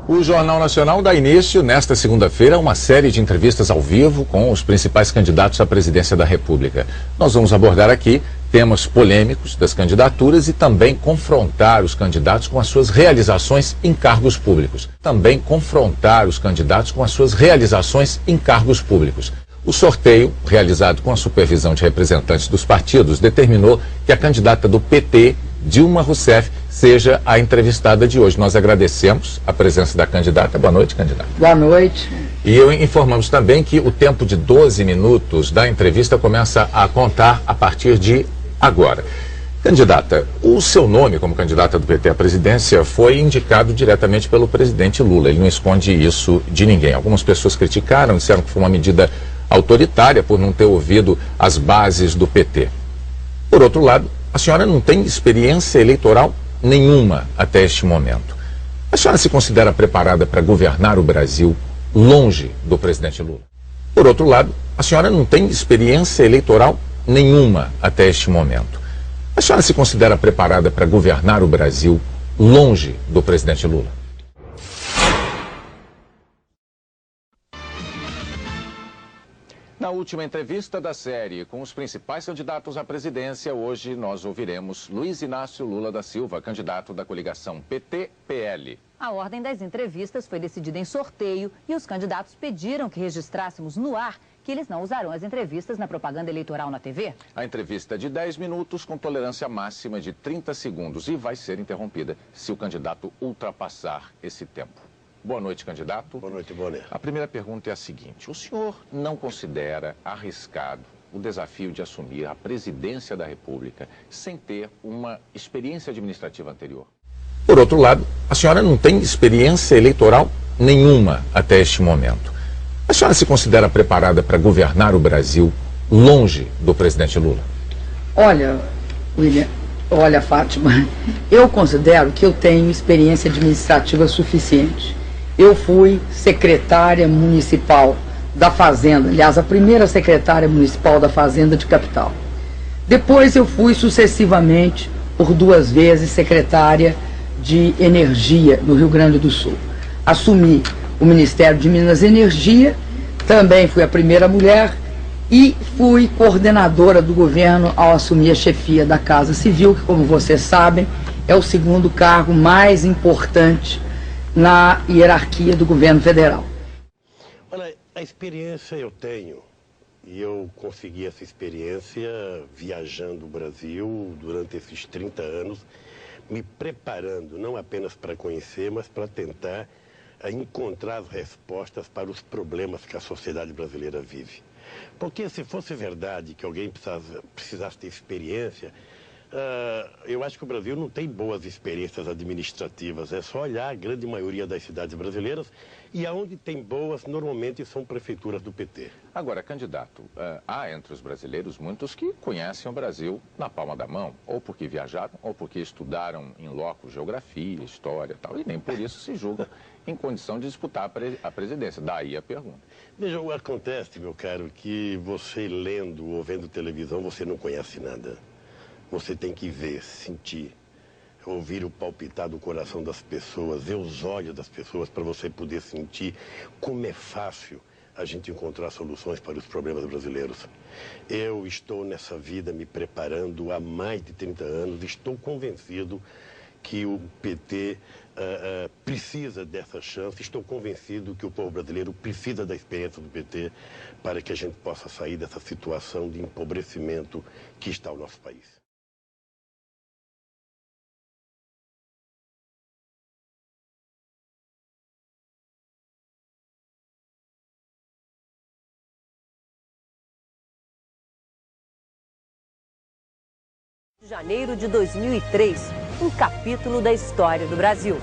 O Jornal Nacional dá início, nesta segunda-feira, a uma série de entrevistas ao vivo com os principais candidatos à presidência da República. Nós vamos abordar aqui temas polêmicos das candidaturas e também confrontar os candidatos com as suas realizações em cargos públicos. O sorteio, realizado com a supervisão de representantes dos partidos, determinou que a candidata do PT, Dilma Rousseff, seja a entrevistada de hoje. Nós agradecemos a presença da candidata. Boa noite, candidata. Boa noite. E informamos também que o tempo de 12 minutos da entrevista começa a contar a partir de agora. Candidata, o seu nome como candidata do PT à presidência foi indicado diretamente pelo presidente Lula. Ele não esconde isso de ninguém. Algumas pessoas criticaram, disseram que foi uma medida autoritária por não ter ouvido as bases do PT. Por outro lado, a senhora não tem experiência eleitoral nenhuma até este momento. A senhora se considera preparada para governar o Brasil longe do presidente Lula? Por outro lado, a senhora não tem experiência eleitoral nenhuma até este momento. A senhora se considera preparada para governar o Brasil longe do presidente Lula? Na última entrevista da série com os principais candidatos à presidência, hoje nós ouviremos Luiz Inácio Lula da Silva, candidato da coligação PT-PL. A ordem das entrevistas foi decidida em sorteio e os candidatos pediram que registrássemos no ar que eles não usarão as entrevistas na propaganda eleitoral na TV. A entrevista é de 10 minutos com tolerância máxima de 30 segundos e vai ser interrompida se o candidato ultrapassar esse tempo. Boa noite, candidato. Boa noite, Bonner. A primeira pergunta é a seguinte: o senhor não considera arriscado o desafio de assumir a presidência da República sem ter uma experiência administrativa anterior? Por outro lado, a senhora não tem experiência eleitoral nenhuma até este momento. A senhora se considera preparada para governar o Brasil longe do presidente Lula? Olha, William, Fátima, eu considero que eu tenho experiência administrativa suficiente. Eu fui secretária municipal da Fazenda, aliás, a primeira secretária municipal da Fazenda de Capital. Depois eu fui sucessivamente, por 2 vezes, secretária de Energia no Rio Grande do Sul. Assumi o Ministério de Minas e Energia, também fui a primeira mulher e fui coordenadora do governo ao assumir a chefia da Casa Civil, que, como vocês sabem, é o segundo cargo mais importante na hierarquia do governo federal. Olha, a experiência eu tenho, e eu consegui essa experiência viajando o Brasil durante esses 30 anos, me preparando não apenas para conhecer, mas para tentar encontrar as respostas para os problemas que a sociedade brasileira vive. Porque se fosse verdade que alguém precisasse ter experiência, eu acho que o Brasil não tem boas experiências administrativas. É só olhar a grande maioria das cidades brasileiras e aonde tem boas, normalmente são prefeituras do PT. Agora, candidato, há entre os brasileiros muitos que conhecem o Brasil na palma da mão, ou porque viajaram, ou porque estudaram em loco geografia, história e tal, e nem por isso se julgam em condição de disputar a presidência. Daí a pergunta. Veja, acontece, meu caro, que você lendo ou vendo televisão, você não conhece nada. Você tem que ver, sentir, ouvir o palpitar do coração das pessoas, ver os olhos das pessoas para você poder sentir como é fácil a gente encontrar soluções para os problemas brasileiros. Eu estou nessa vida me preparando há mais de 30 anos, estou convencido que o PT precisa dessa chance, estou convencido que o povo brasileiro precisa da experiência do PT para que a gente possa sair dessa situação de empobrecimento que está o nosso país. Janeiro de 2003, um capítulo da história do Brasil.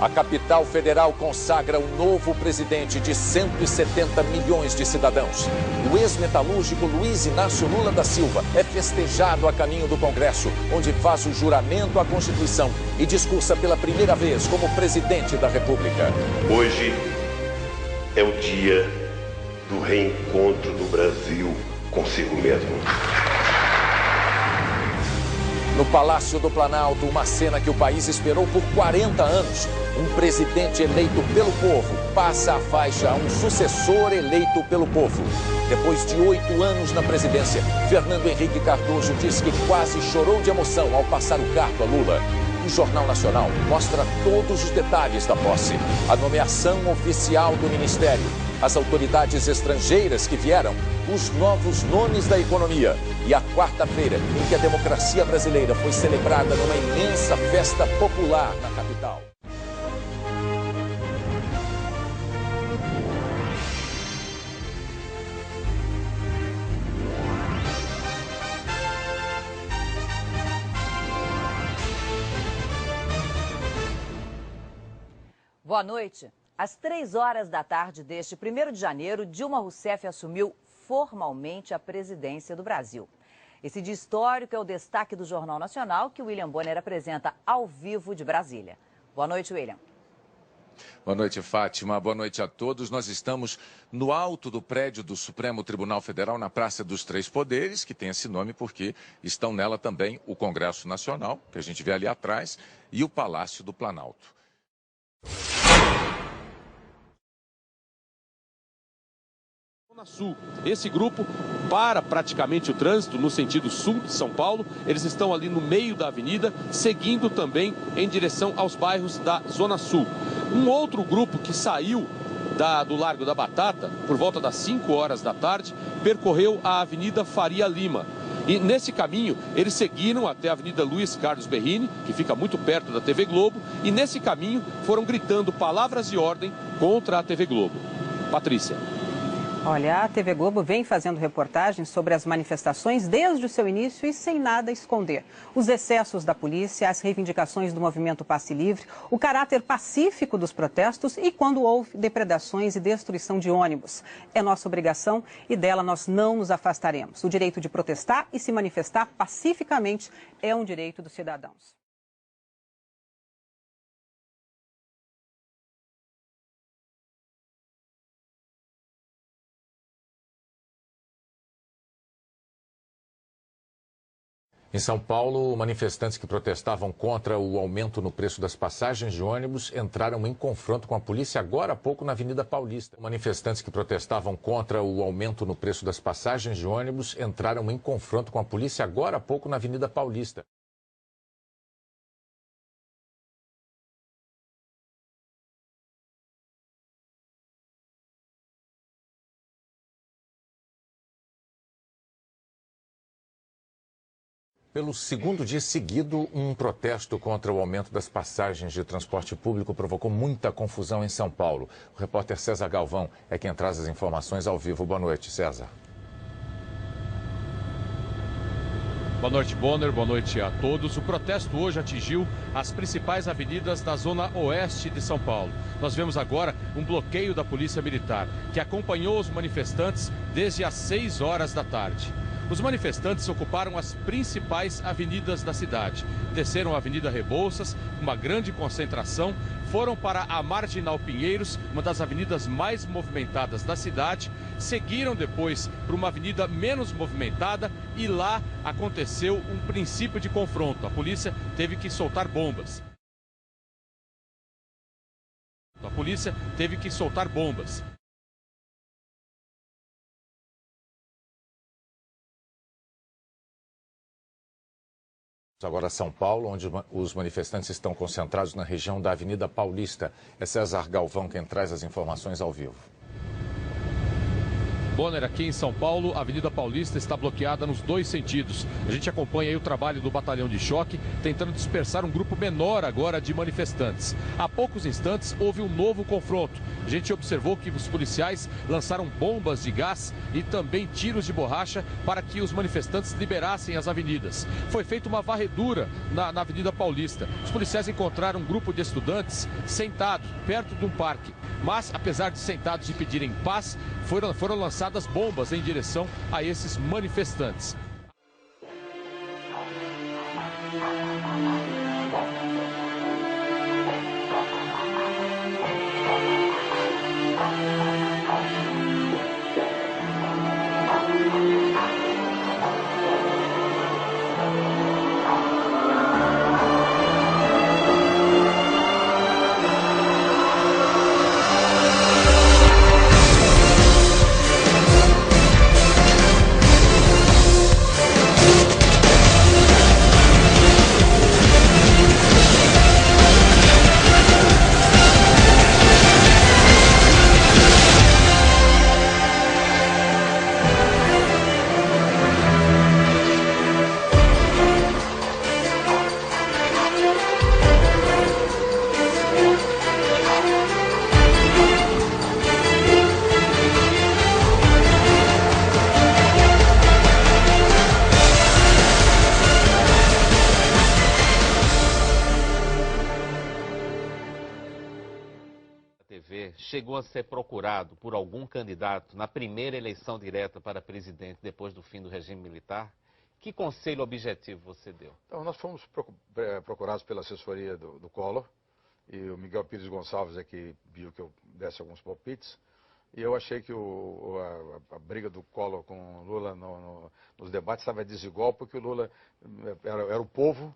A capital federal consagra um novo presidente de 170 milhões de cidadãos. O ex-metalúrgico Luiz Inácio Lula da Silva é festejado a caminho do Congresso, onde faz o juramento à Constituição e discursa pela primeira vez como presidente da República. Hoje é o dia do reencontro do Brasil consigo mesmo. No Palácio do Planalto, uma cena que o país esperou por 40 anos. Um presidente eleito pelo povo passa a faixa a um sucessor eleito pelo povo. Depois de 8 anos na presidência, Fernando Henrique Cardoso diz que quase chorou de emoção ao passar o cargo a Lula. O Jornal Nacional mostra todos os detalhes da posse, a nomeação oficial do ministério, as autoridades estrangeiras que vieram, os novos nomes da economia e a quarta-feira em que a democracia brasileira foi celebrada numa imensa festa popular na capital. Boa noite. Às 3 horas da tarde deste 1º de janeiro, Dilma Rousseff assumiu formalmente a presidência do Brasil. Esse dia histórico é o destaque do Jornal Nacional, que o William Bonner apresenta ao vivo de Brasília. Boa noite, William. Boa noite, Fátima. Boa noite a todos. Nós estamos no alto do prédio do Supremo Tribunal Federal, na Praça dos Três Poderes, que tem esse nome porque estão nela também o Congresso Nacional, que a gente vê ali atrás, e o Palácio do Planalto. Zona Sul. Esse grupo para praticamente o trânsito no sentido sul de São Paulo. Eles estão ali no meio da avenida, seguindo também em direção aos bairros da Zona Sul. Um outro grupo que saiu do Largo da Batata, por volta das 5 horas da tarde, percorreu a Avenida Faria Lima. E nesse caminho, eles seguiram até a Avenida Luiz Carlos Berrini, que fica muito perto da TV Globo, e nesse caminho foram gritando palavras de ordem contra a TV Globo. Patrícia. Olha, a TV Globo vem fazendo reportagens sobre as manifestações desde o seu início e sem nada esconder. Os excessos da polícia, as reivindicações do movimento Passe Livre, o caráter pacífico dos protestos e quando houve depredações e destruição de ônibus. É nossa obrigação e dela nós não nos afastaremos. O direito de protestar e se manifestar pacificamente é um direito dos cidadãos. Em São Paulo, manifestantes que protestavam contra o aumento no preço das passagens de ônibus entraram em confronto com a polícia agora há pouco na Avenida Paulista. Manifestantes que protestavam contra o aumento no preço das passagens de ônibus entraram em confronto com a polícia agora há pouco na Avenida Paulista. Pelo segundo dia seguido, um protesto contra o aumento das passagens de transporte público provocou muita confusão em São Paulo. O repórter César Galvão é quem traz as informações ao vivo. Boa noite, César. Boa noite, Bonner. Boa noite a todos. O protesto hoje atingiu as principais avenidas da zona oeste de São Paulo. Nós vemos agora um bloqueio da Polícia Militar, que acompanhou os manifestantes desde as 6 horas da tarde. Os manifestantes ocuparam as principais avenidas da cidade. Desceram a Avenida Rebouças, uma grande concentração, foram para a Marginal Pinheiros, uma das avenidas mais movimentadas da cidade, seguiram depois para uma avenida menos movimentada e lá aconteceu um princípio de confronto. A polícia teve que soltar bombas. Agora São Paulo, onde os manifestantes estão concentrados na região da Avenida Paulista. É César Galvão quem traz as informações ao vivo. Bonner, aqui em São Paulo, a Avenida Paulista está bloqueada nos 2 sentidos. A gente acompanha aí o trabalho do batalhão de choque, tentando dispersar um grupo menor agora de manifestantes. Há poucos instantes houve um novo confronto. A gente observou que os policiais lançaram bombas de gás e também tiros de borracha para que os manifestantes liberassem as avenidas. Foi feita uma varredura na Avenida Paulista. Os policiais encontraram um grupo de estudantes sentados perto de um parque. Mas, apesar de sentados e pedirem paz, foram lançadas bombas em direção a esses manifestantes. você chegou a ser procurado por algum candidato na primeira eleição direta para presidente depois do fim do regime militar, que conselho objetivo você deu? Então, nós fomos procurados pela assessoria do Collor, e o Miguel Pires Gonçalves é que viu que eu desse alguns palpites, e eu achei que a briga do Collor com o Lula nos debates estava desigual, porque o Lula era o povo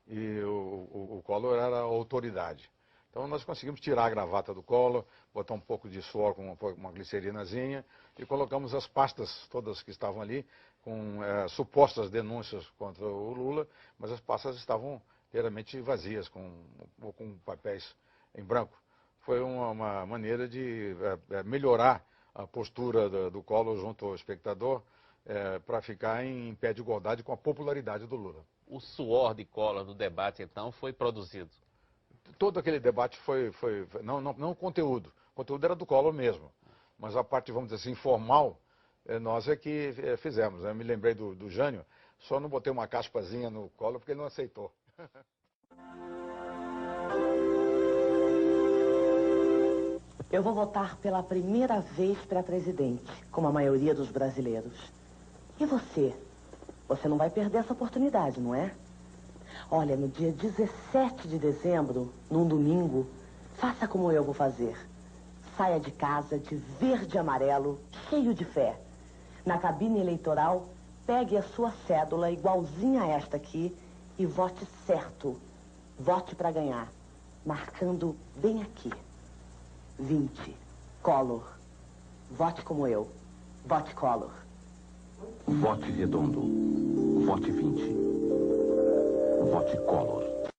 e o Collor era a autoridade. Então nós conseguimos tirar a gravata do Collor, botar um pouco de suor com uma glicerinazinha e colocamos as pastas todas que estavam ali com supostas denúncias contra o Lula, mas as pastas estavam inteiramente vazias, com papéis em branco. Foi uma maneira de melhorar a postura do Collor junto ao espectador para ficar em pé de igualdade com a popularidade do Lula. O suor de Collor no debate, então, foi produzido? Todo aquele debate não o conteúdo. O conteúdo era do Collor mesmo. Mas a parte, vamos dizer assim, informal, nós é que fizemos. Eu me lembrei do Jânio, só não botei uma caspazinha no Collor porque ele não aceitou. Eu vou votar pela primeira vez para presidente, como a maioria dos brasileiros. E você? Você não vai perder essa oportunidade, não é? Olha, no dia 17 de dezembro, num domingo, faça como eu vou fazer. Saia de casa de verde e amarelo, cheio de fé. Na cabine eleitoral, pegue a sua cédula igualzinha a esta aqui e vote certo. Vote para ganhar, marcando bem aqui. 20. Collor. Vote como eu. Vote Collor. Vote redondo. Vote 20. Vote Collor.